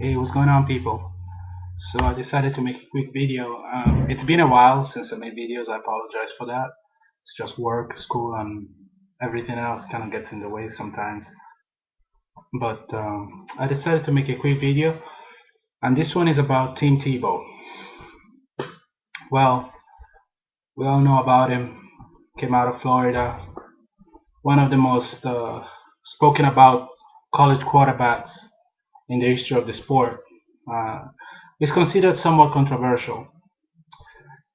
Hey, what's going on, people? So I decided to make a quick video. It's been a while since I made videos. I apologize for that. It's just work, school, and everything else kind of gets in the way sometimes. But I decided to make a quick video, and this one is about Tim Tebow. Well, we all know about him. Came out of Florida, one of the most spoken about college quarterbacks in the history of the sport. Uh, is considered somewhat controversial.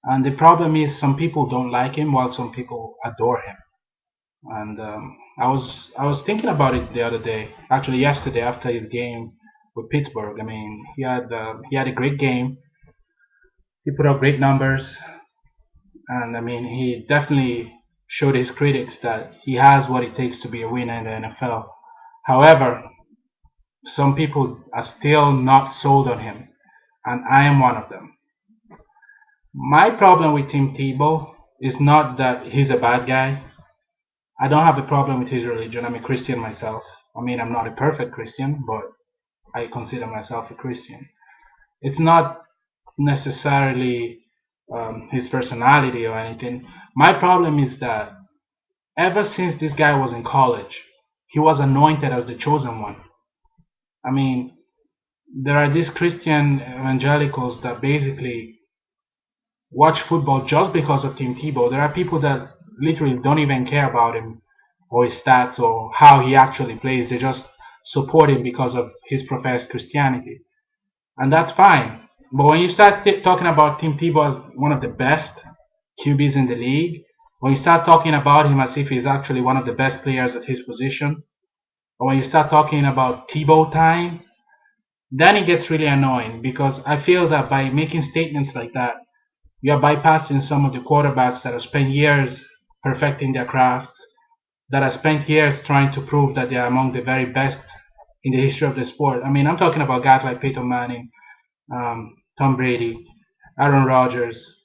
And the problem is some people don't like him while some people adore him. And I was thinking about it the other day, actually yesterday after his game with Pittsburgh. I mean, he had a great game. He put up great numbers, and I mean, he definitely showed his critics that he has what it takes to be a winner in the NFL. However, some people are still not sold on him, and I am one of them. My problem with Tim Tebow is not that he's a bad guy. I don't have a problem with his religion. I'm a Christian myself. I mean, I'm not a perfect Christian, but I consider myself a Christian. It's not necessarily his personality or anything. My problem is that ever since this guy was in college, he was anointed as the chosen one. I mean, there are these Christian evangelicals that basically watch football just because of Tim Tebow. There are people that literally don't even care about him or his stats or how he actually plays. They just support him because of his professed Christianity. And that's fine. But when you start talking about Tim Tebow as one of the best QBs in the league, when you start talking about him as if he's actually one of the best players at his position, or when you start talking about Tebow time, then it gets really annoying because I feel that by making statements like that, you're bypassing some of the quarterbacks that have spent years perfecting their crafts, that have spent years trying to prove that they are among the very best in the history of the sport. I mean, I'm talking about guys like Peyton Manning, Tom Brady, Aaron Rodgers.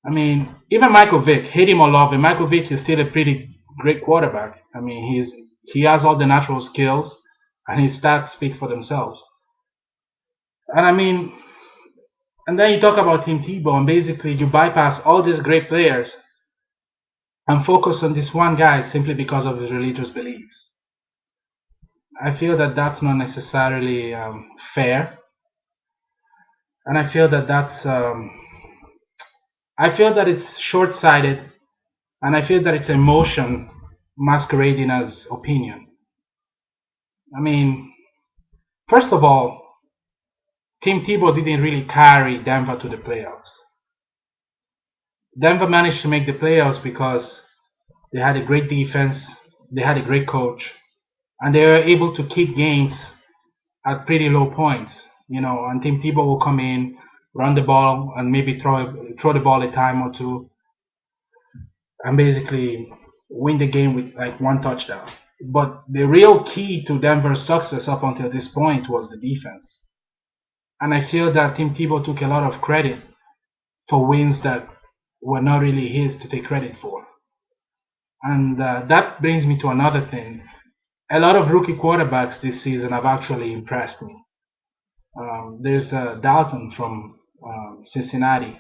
I mean, even Michael Vick, hate him or love him, Michael Vick is still a pretty great quarterback. I mean, he has all the natural skills, and his stats speak for themselves. And I mean, and then you talk about Tim Tebow, and basically you bypass all these great players and focus on this one guy simply because of his religious beliefs. I feel that that's not necessarily fair, and I feel that it's short-sighted, and I feel that it's emotion masquerading as opinion. I mean, first of all, Tim Tebow didn't really carry Denver to the playoffs. Denver managed to make the playoffs because they had a great defense, they had a great coach, and they were able to keep games at pretty low points. And Tim Tebow will come in, run the ball, and maybe throw the ball a time or two, and basically win the game with like one touchdown. But the real key to Denver's success up until this point was the defense. And I feel that Tim Tebow took a lot of credit for wins that were not really his to take credit for. And that brings me to another thing. A lot of rookie quarterbacks this season have actually impressed me. There's Dalton from Cincinnati.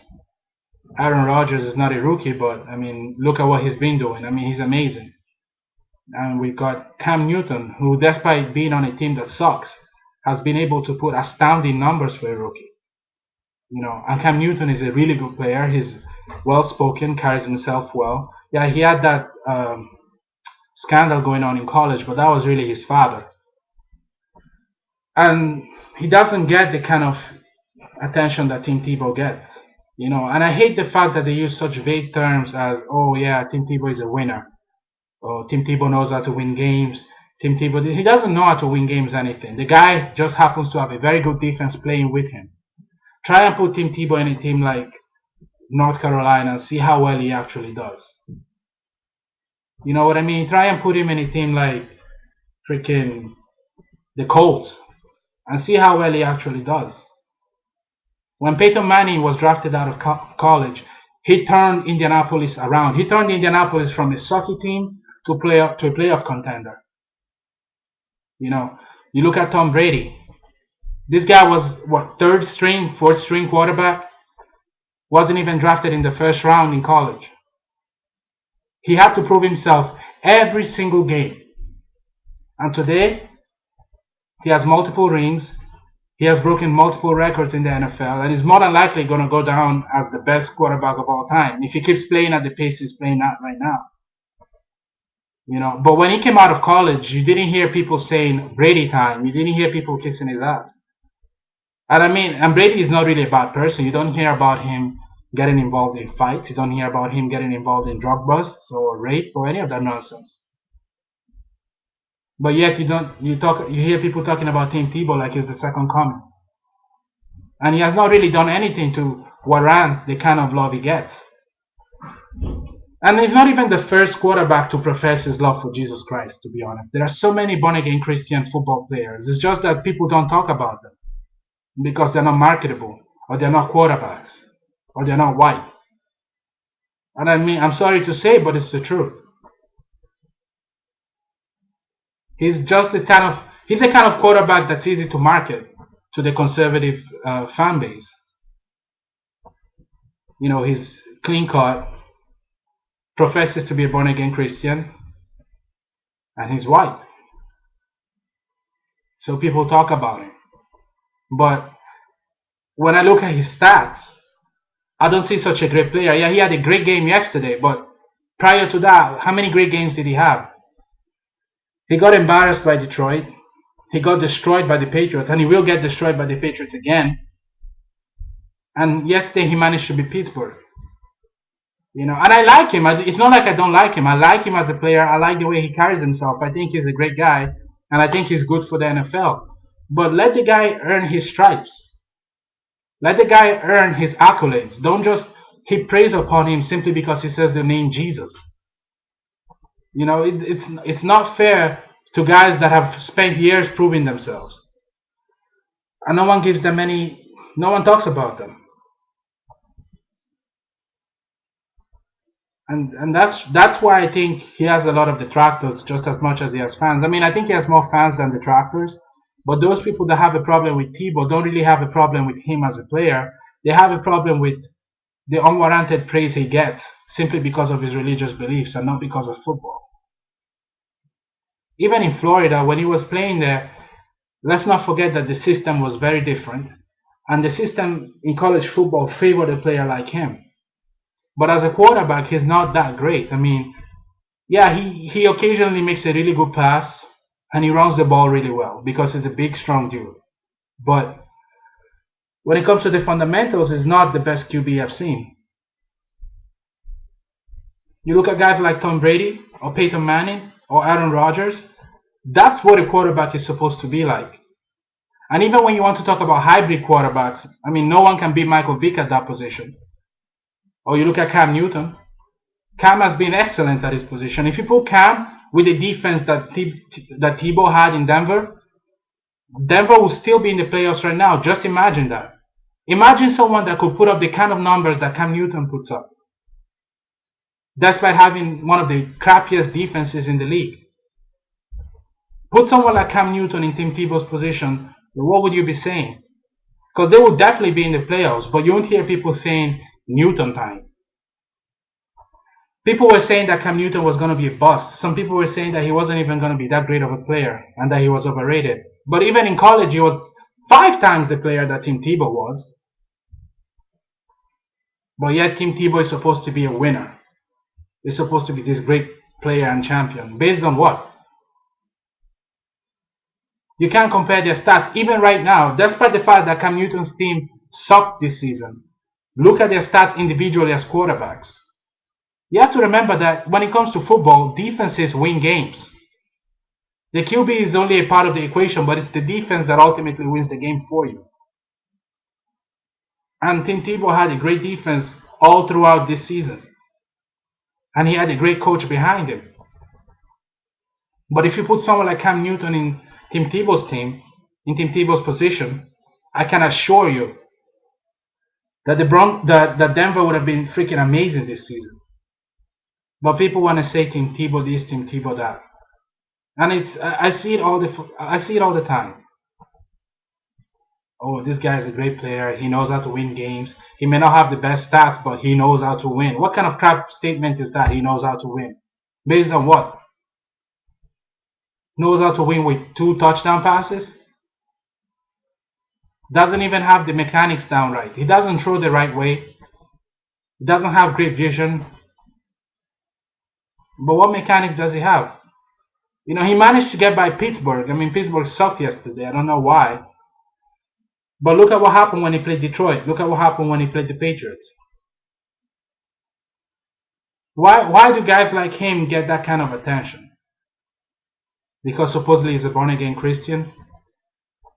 Aaron Rodgers is not a rookie, but I mean, look at what he's been doing. I mean, he's amazing. And we got Cam Newton, who, despite being on a team that sucks, has been able to put astounding numbers for a rookie. And Cam Newton is a really good player. He's well spoken, carries himself well. Yeah, he had that scandal going on in college, but that was really his father. And he doesn't get the kind of attention that Tim Tebow gets. And I hate the fact that they use such vague terms as, oh yeah, Tim Tebow is a winner. Or Tim Tebow knows how to win games. Tim Tebow, he doesn't know how to win games anything. The guy just happens to have a very good defense playing with him. Try and put Tim Tebow in a team like North Carolina and see how well he actually does. You know what I mean? Try and put him in a team like freaking the Colts and see how well he actually does. When Peyton Manning was drafted out of college, he turned Indianapolis around. He turned Indianapolis from a sucky team to a playoff contender. You look at Tom Brady. This guy was what, third string, fourth string quarterback? Wasn't even drafted in the first round in college. He had to prove himself every single game. And today, he has multiple rings. He has broken multiple records in the NFL and is more than likely going to go down as the best quarterback of all time if he keeps playing at the pace he's playing at right now. But when he came out of college, you didn't hear people saying Brady time. You didn't hear people kissing his ass. And Brady is not really a bad person. You don't hear about him getting involved in fights. You don't hear about him getting involved in drug busts or rape or any of that nonsense. But yet you hear people talking about Tim Tebow like he's the second coming. And he has not really done anything to warrant the kind of love he gets. And he's not even the first quarterback to profess his love for Jesus Christ, to be honest. There are so many born-again Christian football players. It's just that people don't talk about them because they're not marketable, or they're not quarterbacks, or they're not white. And I'm sorry to say, but it's the truth. He's the kind of quarterback that's easy to market to the conservative fan base. He's clean cut, professes to be a born-again Christian, and he's white. So people talk about him. But when I look at his stats, I don't see such a great player. Yeah, he had a great game yesterday, but prior to that, how many great games did he have? He got embarrassed by Detroit. He got destroyed by the Patriots, and he will get destroyed by the Patriots again. And yesterday he managed to beat Pittsburgh. And I like him. It's not like I don't like him. I like him as a player. I like the way he carries himself. I think he's a great guy, and I think he's good for the NFL. But let the guy earn his stripes. Let the guy earn his accolades. Don't just heap praise upon him simply because he says the name Jesus. It's not fair to guys that have spent years proving themselves. And no one talks about them. And that's why I think he has a lot of detractors just as much as he has fans. I think he has more fans than detractors. But those people that have a problem with Tebow don't really have a problem with him as a player. They have a problem with the unwarranted praise he gets simply because of his religious beliefs and not because of football. Even in Florida, when he was playing there, let's not forget that the system was very different. And the system in college football favored a player like him. But as a quarterback, he's not that great. He occasionally makes a really good pass, and he runs the ball really well because he's a big, strong dude. But when it comes to the fundamentals, he's not the best QB I've seen. You look at guys like Tom Brady or Peyton Manning or Aaron Rodgers, that's what a quarterback is supposed to be like. And even when you want to talk about hybrid quarterbacks, no one can beat Michael Vick at that position. Or you look at Cam Newton. Cam has been excellent at his position. If you put Cam with the defense that Tebow had in Denver, Denver will still be in the playoffs right now. Just imagine that. Imagine someone that could put up the kind of numbers that Cam Newton puts up, despite having one of the crappiest defenses in the league. Put someone like Cam Newton in Tim Tebow's position, what would you be saying? Because they would definitely be in the playoffs, but you won't hear people saying Newton time. People were saying that Cam Newton was going to be a bust. Some people were saying that he wasn't even going to be that great of a player and that he was overrated. But even in college, he was 5 times the player that Tim Tebow was. But yet Tim Tebow is supposed to be a winner. He's supposed to be this great player and champion. Based on what? You can't compare their stats. Even right now, despite the fact that Cam Newton's team sucked this season, look at their stats individually as quarterbacks. You have to remember that when it comes to football, defenses win games. The QB is only a part of the equation, but it's the defense that ultimately wins the game for you. And Tim Tebow had a great defense all throughout this season. And he had a great coach behind him. But if you put someone like Cam Newton in Tim Tebow's team, in Tim Tebow's position, I can assure you that that Denver would have been freaking amazing this season. But people want to say Tim Tebow this, Tim Tebow that, and I see it all the time. Oh, this guy is a great player. He knows how to win games. He may not have the best stats, but he knows how to win. What kind of crap statement is that? He knows how to win. Based on what? Knows how to win with 2 touchdown passes? Doesn't even have the mechanics down right. He doesn't throw the right way. He doesn't have great vision. But what mechanics does he have? He managed to get by Pittsburgh. I mean, Pittsburgh sucked yesterday. I don't know why. But look at what happened when he played Detroit. Look at what happened when he played the Patriots. Why do guys like him get that kind of attention? Because supposedly he's a born-again Christian?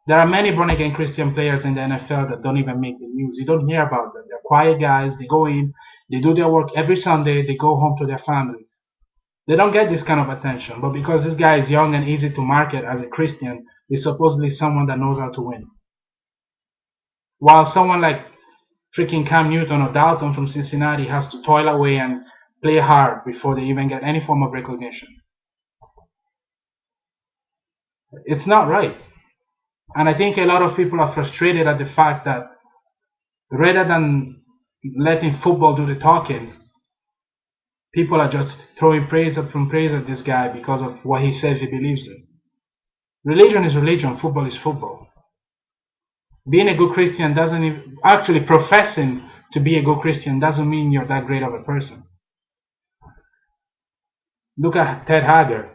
There are many born-again Christian players in the NFL that don't even make the news. You don't hear about them. They're quiet guys. They go in, they do their work every Sunday, they go home to their families. They don't get this kind of attention. But because this guy is young and easy to market as a Christian, he's supposedly someone that knows how to win. While someone like freaking Cam Newton or Dalton from Cincinnati has to toil away and play hard before they even get any form of recognition. It's not right. And I think a lot of people are frustrated at the fact that rather than letting football do the talking, people are just throwing praise at this guy because of what he says he believes in. Religion is religion, football is football. Being a good Christian doesn't even, actually professing to be a good Christian doesn't mean you're that great of a person. Look at Ted Hager.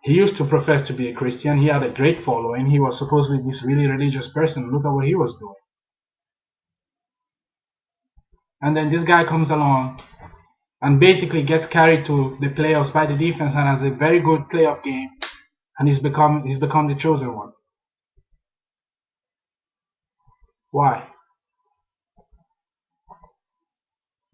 He used to profess to be a Christian. He had a great following. He was supposedly this really religious person. Look at what he was doing. And then this guy comes along and basically gets carried to the playoffs by the defense and has a very good playoff game, and he's become the chosen one. Why?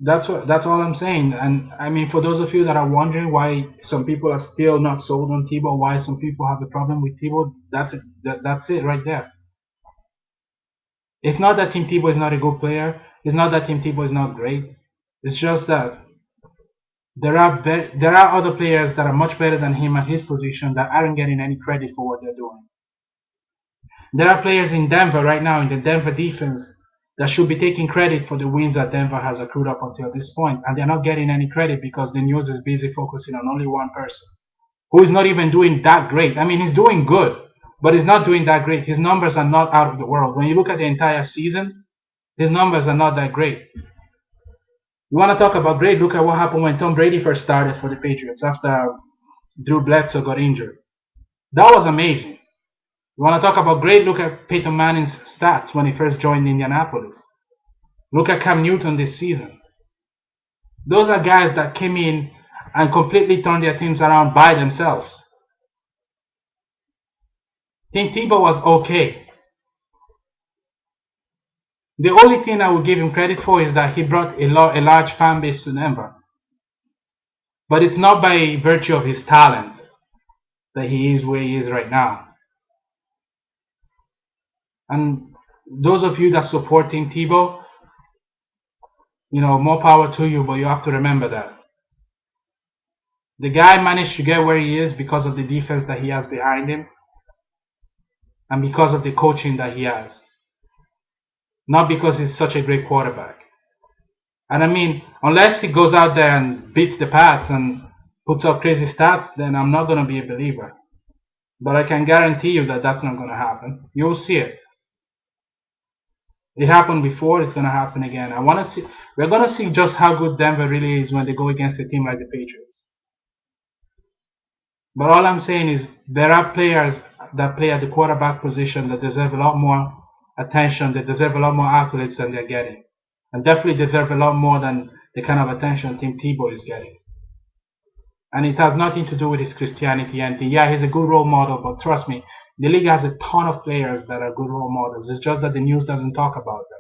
That's all I'm saying. And I mean, for those of you that are wondering why some people are still not sold on Tebow, why some people have a problem with Tebow, that's it right there. It's not that Tim Tebow is not a good player. It's not that Tim Tebow is not great. It's just that there are other players that are much better than him at his position that aren't getting any credit for what they're doing. There are players in Denver right now, in the Denver defense, that should be taking credit for the wins that Denver has accrued up until this point, and they're not getting any credit because the news is busy focusing on only one person who is not even doing that great. I mean, he's doing good, but he's not doing that great. His numbers are not out of the world. When you look at the entire season, his numbers are not that great. You want to talk about great? Look at what happened when Tom Brady first started for the Patriots after Drew Bledsoe got injured. That was amazing. You want to talk about great? Look at Peyton Manning's stats when he first joined Indianapolis. Look at Cam Newton this season. Those are guys that came in and completely turned their teams around by themselves. Tim Tebow was okay. The only thing I would give him credit for is that he brought a large fan base to Denver. But it's not by virtue of his talent that he is where he is right now. And those of you that support Tim Tebow, more power to you, but you have to remember that the guy managed to get where he is because of the defense that he has behind him and because of the coaching that he has, not because he's such a great quarterback. And I mean, unless he goes out there and beats the Pats and puts up crazy stats, then I'm not going to be a believer. But I can guarantee you that that's not going to happen. You'll see it. It happened before, it's going to happen again. We're going to see just how good Denver really is when they go against a team like the Patriots. But all I'm saying is there are players that play at the quarterback position that deserve a lot more attention, that deserve a lot more accolades than they're getting. And definitely deserve a lot more than the kind of attention Tim Tebow is getting. And it has nothing to do with his Christianity. And yeah, he's a good role model, but trust me, the league has a ton of players that are good role models. It's just that the news doesn't talk about them.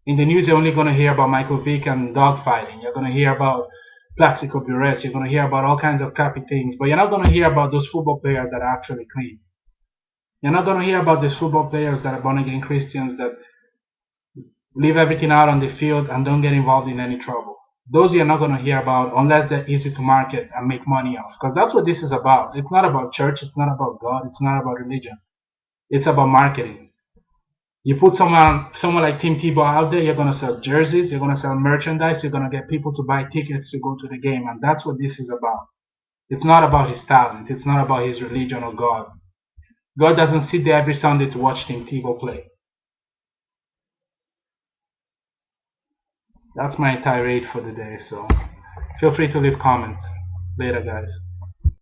In the news, you're only going to hear about Michael Vick and dogfighting. You're going to hear about Plaxico Burress. You're going to hear about all kinds of crappy things. But you're not going to hear about those football players that are actually clean. You're not going to hear about those football players that are born-again Christians that leave everything out on the field and don't get involved in any trouble. Those you're not going to hear about unless they're easy to market and make money off. Because that's what this is about. It's not about church. It's not about God. It's not about religion. It's about marketing. You put someone like Tim Tebow out there, you're gonna sell jerseys, you're gonna sell merchandise, you're gonna get people to buy tickets to go to the game, and that's what this is about. It's not about his talent. It's not about his religion or God. God doesn't sit there every Sunday to watch Tim Tebow play. That's my tirade for the day. So feel free to leave comments. Later, guys.